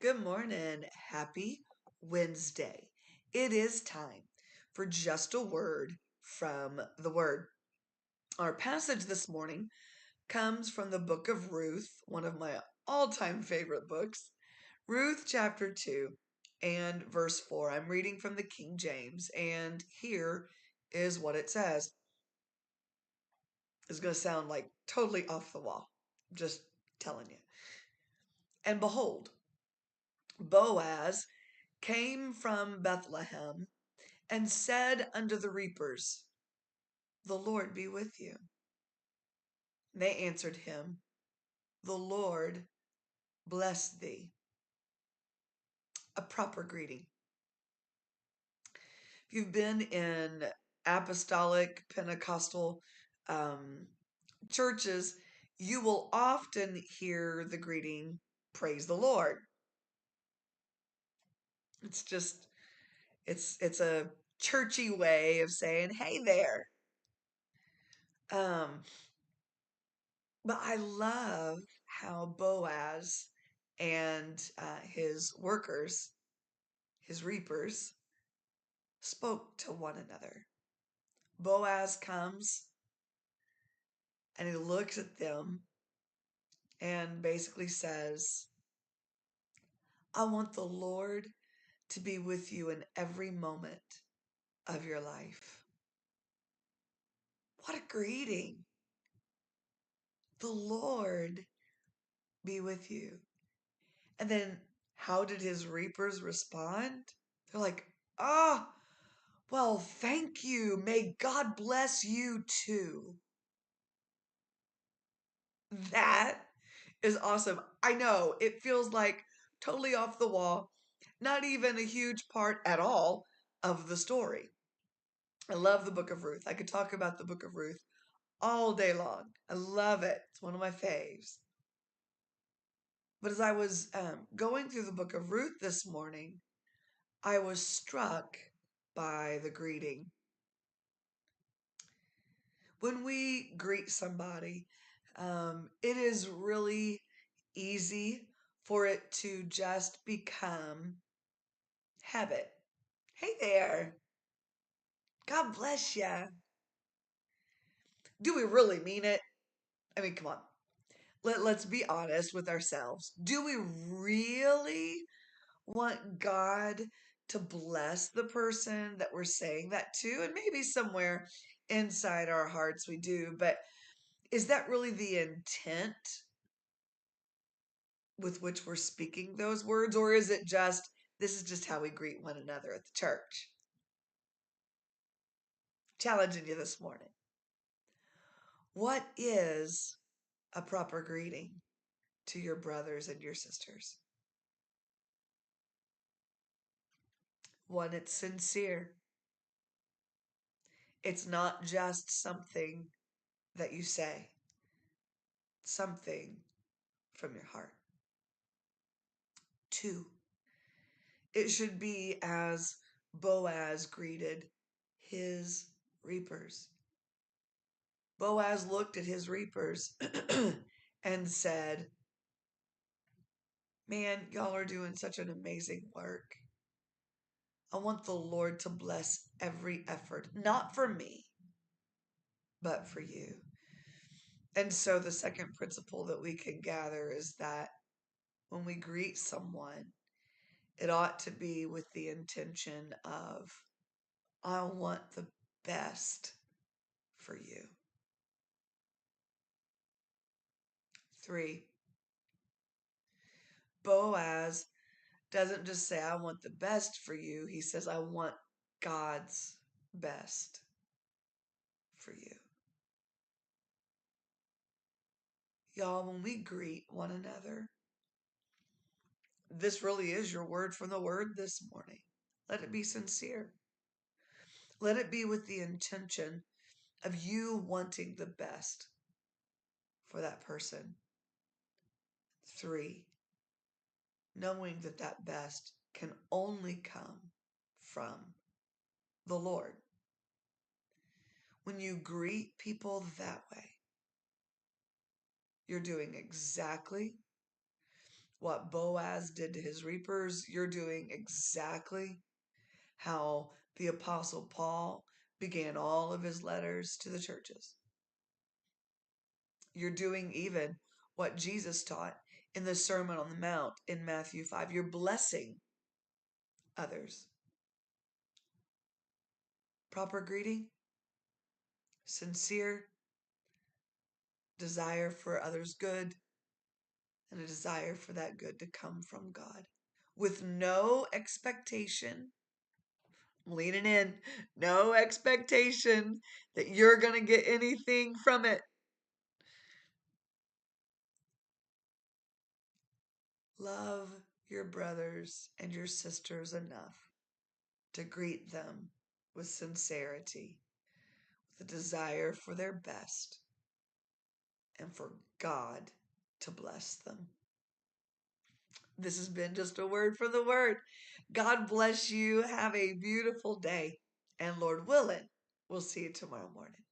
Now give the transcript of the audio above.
Good morning. Happy Wednesday. It is time for just a word from the Word. Our passage this morning comes from the book of Ruth, one of my all time favorite books. Ruth chapter 2 and verse 4. I'm reading from the King James, and here is what it says. It's going to sound like totally off the wall. Just telling you. And behold, Boaz came from Bethlehem and said unto the reapers, The Lord be with you. They answered him, The Lord bless thee. A proper greeting. If you've been in apostolic Pentecostal um, churches, you will often hear the greeting, Praise the Lord. It's just, it's a churchy way of saying, Hey there. Um, But I love how Boaz and his workers, his reapers, spoke to one another. Boaz comes and he looks at them and basically says, I want the Lord to be with you in every moment of your life. What a greeting. The Lord be with you. And then how did his reapers respond? They're like, ah, well, thank you. May God bless you too. That is awesome. I know it feels like totally off the wall, not even a huge part at all of the story. I love the book of Ruth. I could talk about the book of Ruth all day long. I love it. It's one of my faves. But as I was going through the book of Ruth this morning, I was struck by the greeting. When we greet somebody, it is really easy for it to just become habit. Hey there, God bless ya. Do we really mean it? I mean, come on. Let's be honest with ourselves. Do we really want God to bless the person that we're saying that to? And maybe somewhere inside our hearts we do, but is that really the intent with which we're speaking those words, or is it just this is just how we greet one another at the church? Challenging you this morning. What is a proper greeting to your brothers and your sisters? One, it's sincere. It's not just something that you say, something from your heart. Two, it should be as Boaz greeted his reapers. Boaz looked at his reapers and said, Man, y'all are doing such an amazing work. I want the Lord to bless every effort, not for me, but for you. And so the second principle that we can gather is that when we greet someone, it ought to be with the intention of, I want the best for you. Three, Boaz doesn't just say, I want the best for you. He says, I want God's best for you. Y'all, when we greet one another, this really is your word from the Word this morning. Let it be sincere. Let it be with the intention of you wanting the best for that person. Three, knowing that that best can only come from the Lord. When you greet people that way, you're doing exactly What Boaz did to his reapers, you're doing exactly how the Apostle Paul began all of his letters to the churches. You're doing even what Jesus taught in the Sermon on the Mount in Matthew 5. You're blessing others. Proper greeting, sincere desire for others' good, and a desire for that good to come from God. With no expectation, leaning in, no expectation that you're going to get anything from it. Love your brothers and your sisters enough to greet them with sincerity, with a desire for their best, and for God to bless them. This has been just a word for the word. God bless you. Have a beautiful day. And Lord willing, we'll see you tomorrow morning.